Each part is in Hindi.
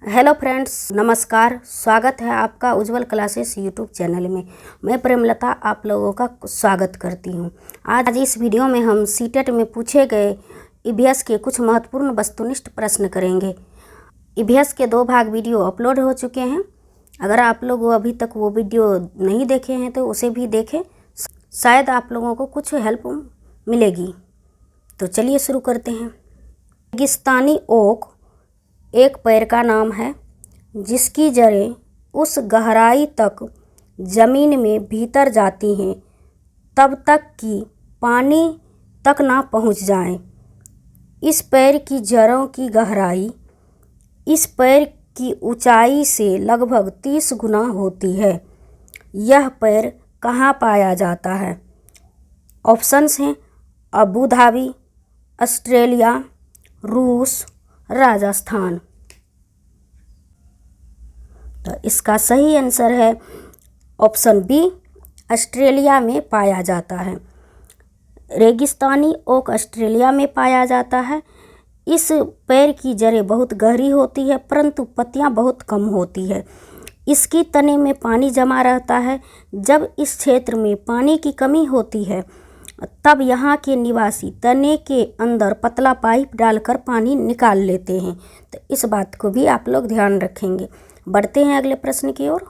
हेलो फ्रेंड्स, नमस्कार। स्वागत है आपका उज्जवल क्लासेस यूट्यूब चैनल में। मैं प्रेमलता आप लोगों का स्वागत करती हूं। आज इस वीडियो में हम सीटेट में पूछे गए ईवीएस के कुछ महत्वपूर्ण वस्तुनिष्ठ प्रश्न करेंगे। ईवीएस के 2 भाग वीडियो अपलोड हो चुके हैं। अगर आप लोग अभी तक वो वीडियो नहीं देखे हैं तो उसे भी देखें, शायद आप लोगों को कुछ हेल्प मिलेगी। तो चलिए शुरू करते हैं। रेगिस्तानी ओक एक पेड़ का नाम है जिसकी जड़ें उस गहराई तक ज़मीन में भीतर जाती हैं तब तक कि पानी तक ना पहुंच जाए। इस पेड़ की जड़ों की गहराई इस पेड़ की ऊंचाई से लगभग 30 गुना होती है। यह पेड़ कहाँ पाया जाता है? ऑप्शंस हैं अबू धाबी, ऑस्ट्रेलिया, रूस, राजस्थान। तो इसका सही आंसर है ऑप्शन बी, ऑस्ट्रेलिया में पाया जाता है। रेगिस्तानी ओक ऑस्ट्रेलिया में पाया जाता है। इस पेड़ की जड़ें बहुत गहरी होती है परंतु पत्तियां बहुत कम होती है। इसकी तने में पानी जमा रहता है। जब इस क्षेत्र में पानी की कमी होती है तब यहाँ के निवासी तने के अंदर पतला पाइप डालकर पानी निकाल लेते हैं। तो इस बात को भी आप लोग ध्यान रखेंगे। बढ़ते हैं अगले प्रश्न की ओर।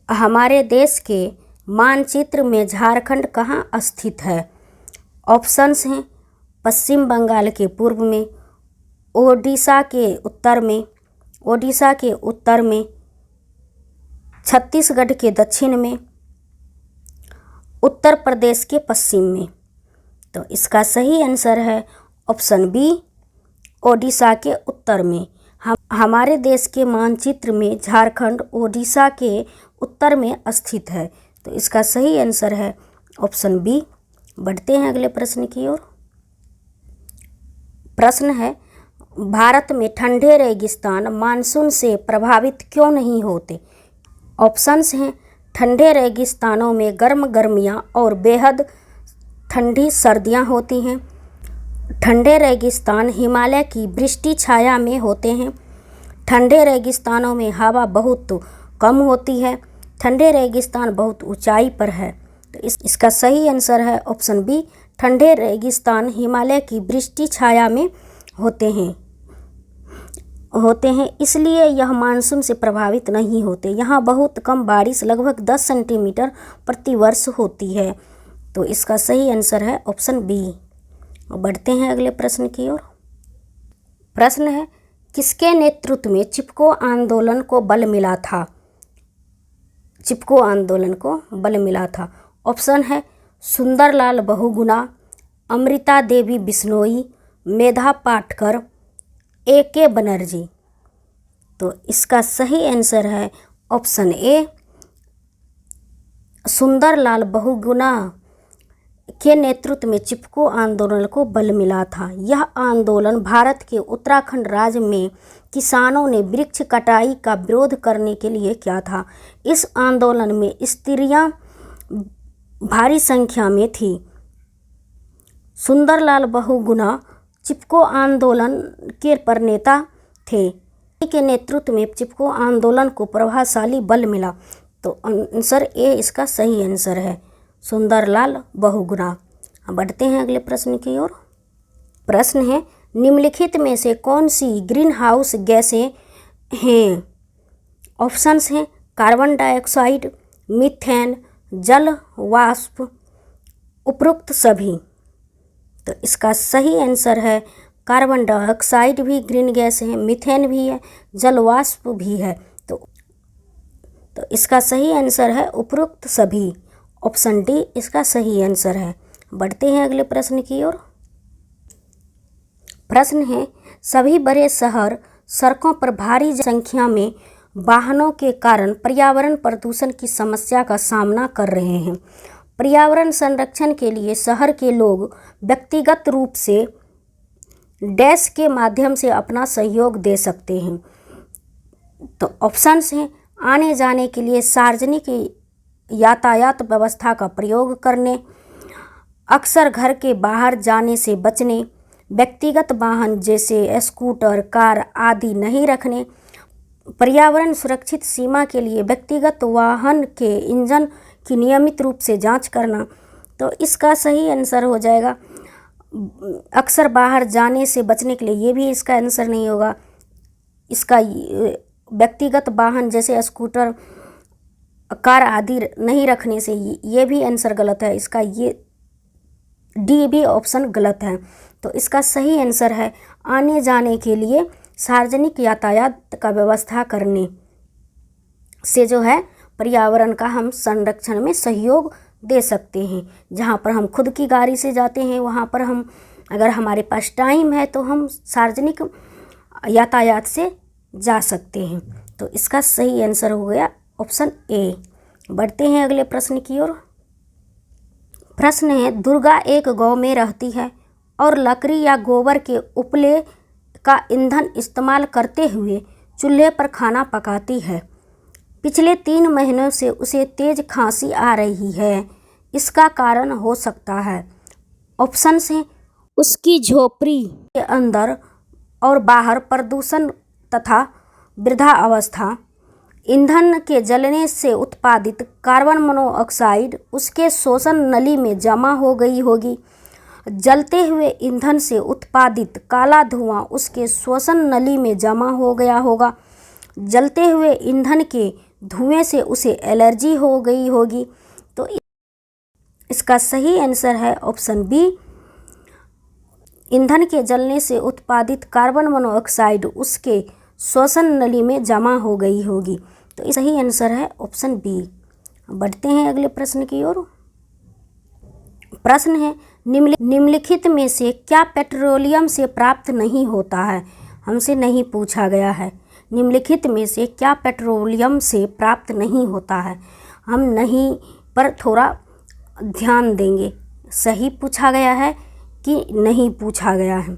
हमारे देश के मानचित्र में झारखंड कहाँ स्थित है? ऑप्शंस हैं पश्चिम बंगाल के पूर्व में, ओडिशा के उत्तर में, छत्तीसगढ़ के दक्षिण में, उत्तर प्रदेश के पश्चिम में। तो इसका सही आंसर है ऑप्शन बी, ओडिशा के उत्तर में। हमारे देश के मानचित्र में झारखंड ओडिशा के उत्तर में स्थित है। तो इसका सही आंसर है ऑप्शन बी। बढ़ते हैं अगले प्रश्न की ओर। प्रश्न है, भारत में ठंडे रेगिस्तान मानसून से प्रभावित क्यों नहीं होते? ऑप्शंस हैं ठंडे रेगिस्तानों में गर्म गर्मियाँ और बेहद ठंडी सर्दियाँ होती हैं। ठंडे रेगिस्तान हिमालय की वृष्टि छाया में होते हैं। ठंडे रेगिस्तानों में हवा बहुत कम होती है। ठंडे रेगिस्तान बहुत ऊंचाई पर है। तो इसका सही आंसर है ऑप्शन बी, ठंडे रेगिस्तान हिमालय की वृष्टि छाया में होते हैं, इसलिए यह मानसून से प्रभावित नहीं होते। यहाँ बहुत कम बारिश लगभग 10 सेंटीमीटर प्रति वर्ष होती है। तो इसका सही आंसर है ऑप्शन बी। बढ़ते हैं अगले प्रश्न की ओर। प्रश्न है, किसके नेतृत्व में चिपको आंदोलन को बल मिला था? चिपको आंदोलन को बल मिला था। ऑप्शन है सुंदरलाल बहुगुणा, अमृता देवी बिश्नोई, मेधा पाटकर, A.K. बनर्जी। तो इसका सही आंसर है ऑप्शन ए, सुंदरलाल बहुगुणा के नेतृत्व में चिपको आंदोलन को बल मिला था। यह आंदोलन भारत के उत्तराखंड राज्य में किसानों ने वृक्ष कटाई का विरोध करने के लिए किया था। इस आंदोलन में स्त्रियां भारी संख्या में थी। सुंदरलाल बहुगुणा चिपको आंदोलन के प्रणेता थे। के नेतृत्व में चिपको आंदोलन को प्रभावशाली बल मिला। तो आंसर ए इसका सही आंसर है, सुंदरलाल बहुगुणा। बढ़ते हैं अगले प्रश्न की ओर। प्रश्न है, निम्नलिखित में से कौन सी ग्रीन हाउस गैसें हैं? ऑप्शंस हैं कार्बन डाइऑक्साइड, मीथेन, जल वाष्प, उपरोक्त सभी। तो इसका सही आंसर है कार्बन डाइऑक्साइड भी ग्रीन गैस है, मीथेन भी है, जल वाष्प भी है। तो इसका सही आंसर है उपरोक्त सभी। ऑप्शन डी इसका सही आंसर है। बढ़ते हैं अगले प्रश्न की ओर। प्रश्न है, सभी बड़े शहर सड़कों पर भारी संख्या में वाहनों के कारण पर्यावरण प्रदूषण की समस्या का सामना कर रहे हैं। पर्यावरण संरक्षण के लिए शहर के लोग व्यक्तिगत रूप से डैश के माध्यम से अपना सहयोग दे सकते हैं। तो ऑप्शंस हैं आने जाने के लिए सार्वजनिक यातायात व्यवस्था का प्रयोग करने, अक्सर घर के बाहर जाने से बचने, व्यक्तिगत वाहन जैसे स्कूटर, कार आदि नहीं रखने, पर्यावरण सुरक्षित सीमा के लिए व्यक्तिगत वाहन के इंजन की नियमित रूप से जांच करना। तो इसका सही आंसर हो जाएगा अक्सर बाहर जाने से बचने के लिए, ये भी इसका आंसर नहीं होगा। इसका व्यक्तिगत वाहन जैसे स्कूटर, कार आदि नहीं रखने से, ये भी आंसर गलत है। इसका ये डी भी ऑप्शन गलत है। तो इसका सही आंसर है आने जाने के लिए सार्वजनिक यातायात का व्यवस्था करने से जो है पर्यावरण का हम संरक्षण में सहयोग दे सकते हैं। जहाँ पर हम खुद की गाड़ी से जाते हैं वहाँ पर हम, अगर हमारे पास टाइम है तो हम सार्वजनिक यातायात से जा सकते हैं। तो इसका सही आंसर हो गया ऑप्शन ए। बढ़ते हैं अगले प्रश्न की ओर। प्रश्न है, दुर्गा एक गांव में रहती है और लकड़ी या गोबर के उपले का ईंधन इस्तेमाल करते हुए चूल्हे पर खाना पकाती है। पिछले 3 महीनों से उसे तेज खांसी आ रही है। इसका कारण हो सकता है। ऑप्शंस हैं उसकी झोपड़ी के अंदर और बाहर प्रदूषण तथा वृद्धावस्था, ईंधन के जलने से उत्पादित कार्बन मोनोऑक्साइड उसके श्वसन नली में जमा हो गई होगी, जलते हुए ईंधन से उत्पादित काला धुआं उसके श्वसन नली में जमा हो गया होगा, जलते हुए ईंधन के धुएं से उसे एलर्जी हो गई होगी। तो इसका सही आंसर है ऑप्शन बी, ईंधन के जलने से उत्पादित कार्बन मोनोऑक्साइड उसके श्वसन नली में जमा हो गई होगी। तो सही आंसर है ऑप्शन बी। बढ़ते हैं अगले प्रश्न की ओर। प्रश्न है, निम्नलिखित में से क्या पेट्रोलियम से प्राप्त नहीं होता है? हमसे नहीं पूछा गया है। निम्नलिखित में से क्या पेट्रोलियम से प्राप्त नहीं होता है? हम नहीं पर थोड़ा ध्यान देंगे, सही पूछा गया है कि नहीं पूछा गया है।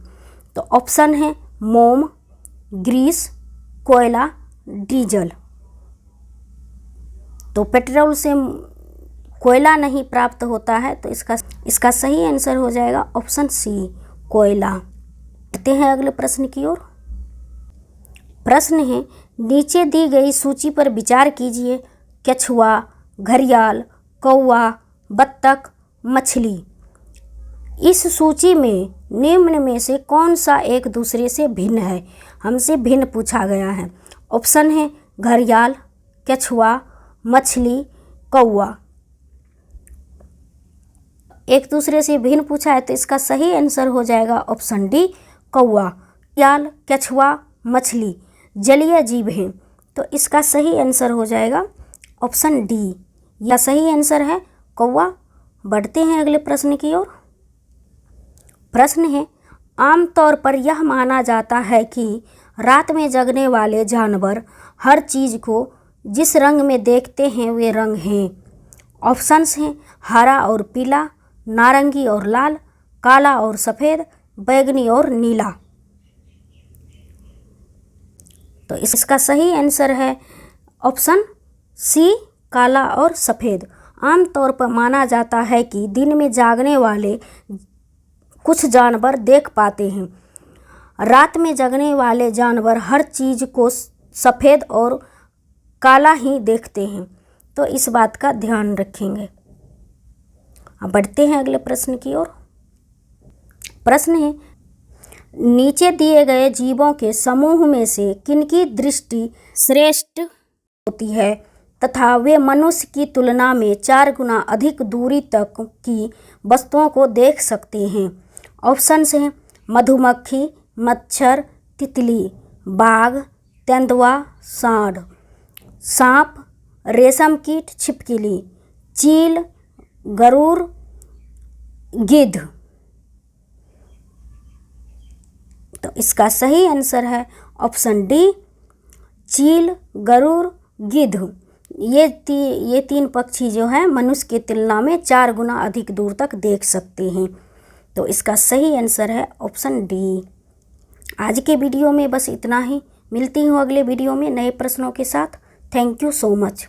तो ऑप्शन है मोम, ग्रीस, कोयला, डीजल। तो पेट्रोल से कोयला नहीं प्राप्त होता है, तो इसका सही आंसर हो जाएगा ऑप्शन सी, कोयला। बढ़ते हैं अगले प्रश्न की ओर। प्रश्न है, नीचे दी गई सूची पर विचार कीजिए। कछुआ, घड़ियाल, कौवा, बत्तख, मछली। इस सूची में निम्न में से कौन सा एक दूसरे से भिन्न है? हमसे भिन्न पूछा गया है। ऑप्शन है घड़ियाल, कछुआ, मछली, कौवा। एक दूसरे से भिन्न पूछा है तो इसका सही आंसर हो जाएगा ऑप्शन डी, कौवा। घड़ियाल, कछुआ, मछली जलीय जीव हैं, तो इसका सही आंसर हो जाएगा ऑप्शन डी, यह सही आंसर है कौवा। बढ़ते हैं अगले प्रश्न की ओर। प्रश्न है, आमतौर पर यह माना जाता है कि रात में जगने वाले जानवर हर चीज़ को जिस रंग में देखते हैं वे रंग हैं। ऑप्शंस हैं हरा और पीला, नारंगी और लाल, काला और सफ़ेद, बैगनी और नीला। तो इसका सही आंसर है ऑप्शन सी, काला और सफ़ेद। आमतौर पर माना जाता है कि दिन में जागने वाले कुछ जानवर देख पाते हैं, रात में जगने वाले जानवर हर चीज़ को सफ़ेद और काला ही देखते हैं। तो इस बात का ध्यान रखेंगे। अब बढ़ते हैं अगले प्रश्न की ओर। प्रश्न है, नीचे दिए गए जीवों के समूह में से किनकी दृष्टि श्रेष्ठ होती है तथा वे मनुष्य की तुलना में 4 गुना अधिक दूरी तक की वस्तुओं को देख सकते हैं। ऑप्शंस हैं मधुमक्खी, मच्छर, तितली, बाघ, तेंदुआ, सांड, सांप, रेशम कीट, छिपकली, चील, गरुड़, गिद्ध। तो इसका सही आंसर है ऑप्शन डी, चील, गरुड़, गिद्ध। ये 3 पक्षी जो हैं मनुष्य की तुलना में 4 गुना अधिक दूर तक देख सकते हैं। तो इसका सही आंसर है ऑप्शन डी। आज के वीडियो में बस इतना ही। मिलती हूँ अगले वीडियो में नए प्रश्नों के साथ। Thank you so much.